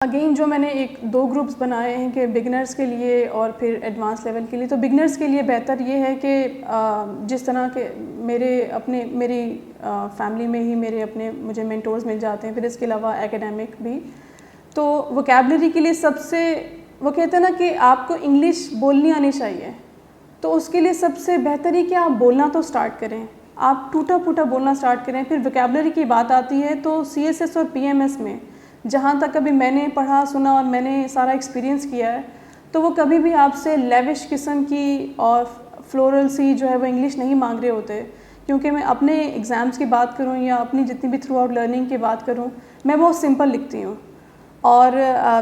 Again جو میں نے دو گروپس بنائے ہیں کہ بگنرز کے لیے اور پھر ایڈوانس لیول کے لیے. تو بگنرز کے لیے بہتر یہ ہے کہ جس طرح کے میری فیملی میں ہی مجھے مینٹورز مل جاتے ہیں, پھر اس کے علاوہ ایکیڈیمک بھی. تو ووکیبلری کے لیے سب سے وہ کہتے ہیں نا کہ آپ کو انگلش بولنی آنی چاہیے, تو اس کے لیے سب سے بہتر ہی کہ آپ بولنا تو سٹارٹ کریں, آپ ٹوٹا پھوٹا بولنا سٹارٹ کریں. پھر ووکیبلری کی بات آتی ہے تو سی ایس ایس اور پی ایم ایس میں جہاں تک ابھی میں نے پڑھا سنا اور میں نے سارا ایکسپیرینس کیا ہے, تو وہ کبھی بھی آپ سے لیوش قسم کی اور فلورل سی جو ہے وہ انگلش نہیں مانگ رہے ہوتے. کیونکہ میں اپنے ایگزامس کی بات کروں یا اپنی جتنی بھی تھرو آؤٹ لرننگ کی بات کروں, میں بہت سمپل لکھتی ہوں. اور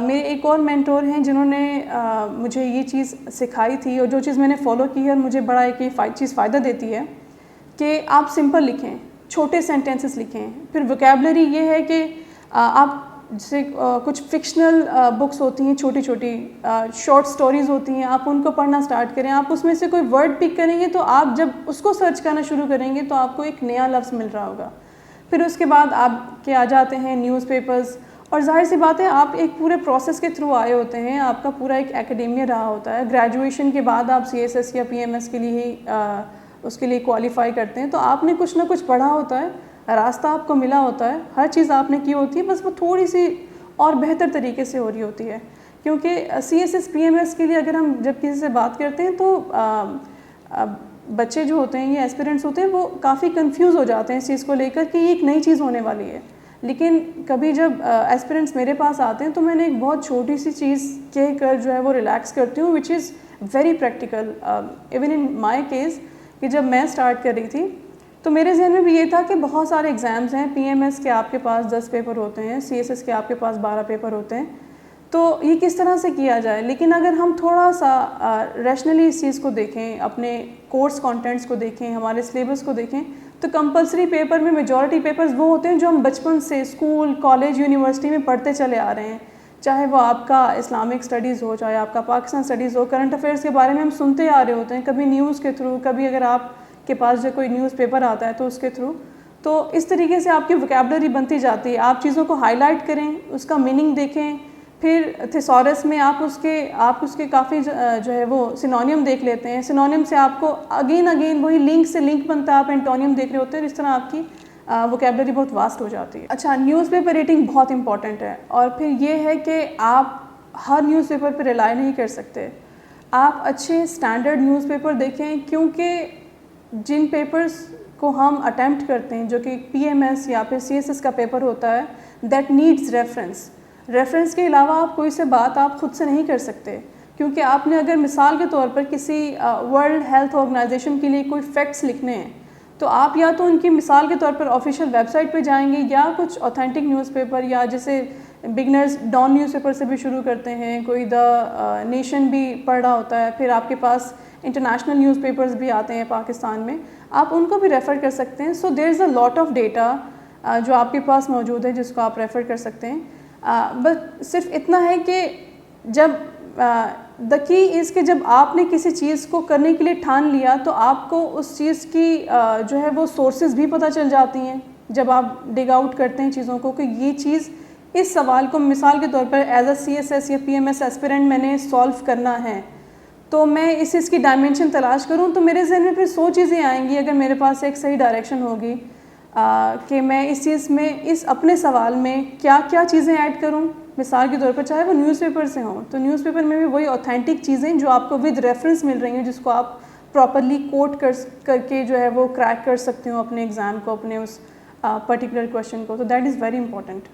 میرے ایک اور مینٹور ہیں جنہوں نے مجھے یہ چیز سکھائی تھی, اور جو چیز میں نے فالو کی ہے اور مجھے بڑا ایک یہ چیز فائدہ دیتی ہے کہ آپ سمپل لکھیں, چھوٹے سینٹینسز لکھیں. پھر ووکیبلری یہ ہے کہ آپ جیسے کچھ فکشنل بکس ہوتی ہیں, چھوٹی چھوٹی شارٹ سٹوریز ہوتی ہیں, آپ ان کو پڑھنا سٹارٹ کریں. آپ اس میں سے کوئی ورڈ پک کریں گے تو آپ جب اس کو سرچ کرنا شروع کریں گے تو آپ کو ایک نیا لفظ مل رہا ہوگا. پھر اس کے بعد آپ کے آ جاتے ہیں نیوز پیپرز, اور ظاہر سی بات ہے آپ ایک پورے پروسیس کے تھرو آئے ہوتے ہیں, آپ کا پورا ایک ایکیڈیمیا رہا ہوتا ہے. گریجویشن کے بعد آپ سی ایس ایس یا پی ایم ایس کے لیے ہی اس کے لیے کوالیفائی کرتے ہیں, تو آپ نے کچھ نہ کچھ پڑھا ہوتا ہے, راستہ آپ کو ملا ہوتا ہے, ہر چیز آپ نے کی ہوتی ہے, بس وہ تھوڑی سی اور بہتر طریقے سے ہو رہی ہوتی ہے. کیونکہ C S S P M S کے لیے اگر ہم جب کسی سے بات کرتے ہیں تو بچے جو ہوتے ہیں یا ایسپیرنٹس ہوتے ہیں وہ کافی کنفیوز ہو جاتے ہیں اس چیز کو لے کر کہ یہ ایک نئی چیز ہونے والی ہے. لیکن کبھی جب ایسپیرنٹس میرے پاس آتے ہیں تو میں نے ایک بہت چھوٹی سی چیز کہہ کر جو ہے وہ ریلیکس کرتی ہوں, which is very practical. Even in my case کہ جب میں اسٹارٹ کر رہی تھی تو میرے ذہن میں بھی یہ تھا کہ بہت سارے ایگزامز ہیں, پی ایم ایس کے آپ کے پاس 10 پیپر ہوتے ہیں, سی ایس ایس کے آپ کے پاس 12 پیپر ہوتے ہیں, تو یہ کس طرح سے کیا جائے. لیکن اگر ہم تھوڑا سا ریشنلی اس چیز کو دیکھیں, اپنے کورس کانٹینٹس کو دیکھیں, ہمارے سلیبس کو دیکھیں, تو کمپلسری پیپر میں میجورٹی پیپرز وہ ہوتے ہیں جو ہم بچپن سے اسکول, کالج, یونیورسٹی میں پڑھتے چلے آ رہے ہیں. چاہے وہ آپ کا اسلامک اسٹڈیز ہو, چاہے آپ کا پاکستان اسٹڈیز ہو, کرنٹ افیئرس کے بارے میں ہم سنتے آ رہے ہوتے ہیں, کبھی نیوز کے تھرو, کبھی اگر آپ کے پاس جو کوئی نیوز پیپر آتا ہے تو اس کے تھرو. تو اس طریقے سے آپ کی ووکیبلری بنتی جاتی ہے. آپ چیزوں کو ہائی لائٹ کریں, اس کا میننگ دیکھیں, پھر تھیسورس میں آپ اس کے کافی جو ہے وہ سینونیم دیکھ لیتے ہیں. سینونیم سے آپ کو اگین وہی لنک سے لنک بنتا ہے, آپ اینٹونیم دیکھ رہے ہوتے ہیں, اس طرح آپ کی ووکیبلری بہت واسٹ ہو جاتی ہے. اچھا, نیوز پیپر ریٹنگ بہت امپورٹنٹ ہے. اور پھر یہ ہے کہ آپ ہر نیوز پیپر پہ ریلائی نہیں کر سکتے. آپ اچھے اسٹینڈرڈ نیوز پیپر دیکھیں, کیونکہ جن پیپرز کو ہم اٹیمپٹ کرتے ہیں جو کہ پی ایم ایس یا پھر سی ایس ایس کا پیپر ہوتا ہے, دیٹ نیڈز ریفرنس کے علاوہ آپ کوئی سے بات آپ خود سے نہیں کر سکتے. کیونکہ آپ نے اگر مثال کے طور پر کسی ورلڈ ہیلتھ آرگنائزیشن کے لیے کوئی فیکٹس لکھنے ہیں تو آپ یا تو ان کی مثال کے طور پر آفیشیل ویب سائٹ پہ جائیں گے, یا کچھ اوتھینٹک نیوز پیپر, یا جیسے بگنرز ڈان نیوز پیپر سے بھی شروع کرتے ہیں, کوئی دا نیشن بھی پڑھ رہا ہوتا ہے, پھر آپ کے پاس انٹرنیشنل نیوز پیپرز بھی آتے ہیں پاکستان میں, آپ ان کو بھی ریفر کر سکتے ہیں. سو دیر از اے لاٹ آف ڈیٹا جو آپ کے پاس موجود ہے جس کو آپ ریفر کر سکتے ہیں. بس صرف اتنا ہے کہ جب دا کی از کہ جب آپ نے کسی چیز کو کرنے کے لیے ٹھان لیا تو آپ کو اس چیز کی جو ہے وہ سورسز بھی پتہ چل جاتی ہیں جب آپ ڈگ آؤٹ کرتے ہیں چیزوں کو, کہ یہ چیز اس سوال کو مثال کے طور پر as a C S S یا پی ایم ایس ایسپیرنٹ میں نے سالو کرنا ہے, تو میں اس چیز کی ڈائمینشن تلاش کروں تو میرے ذہن میں پھر 100 چیزیں آئیں گی. اگر میرے پاس ایک صحیح ڈائریکشن ہوگی کہ میں اس چیز میں اس اپنے سوال میں کیا کیا چیزیں ایڈ کروں, مثال کے طور پر چاہے وہ نیوز پیپر سے ہوں تو نیوز پیپر میں بھی وہی اوتھینٹک چیزیں جو آپ کو ود ریفرنس مل رہی ہیں, جس کو آپ پراپرلی کوٹ کر کے جو ہے وہ کریک کر سکتے ہو اپنے ایگزام کو, اپنے اس پرٹیکولر کویشچن کو. تو دیٹ از ویری امپورٹنٹ.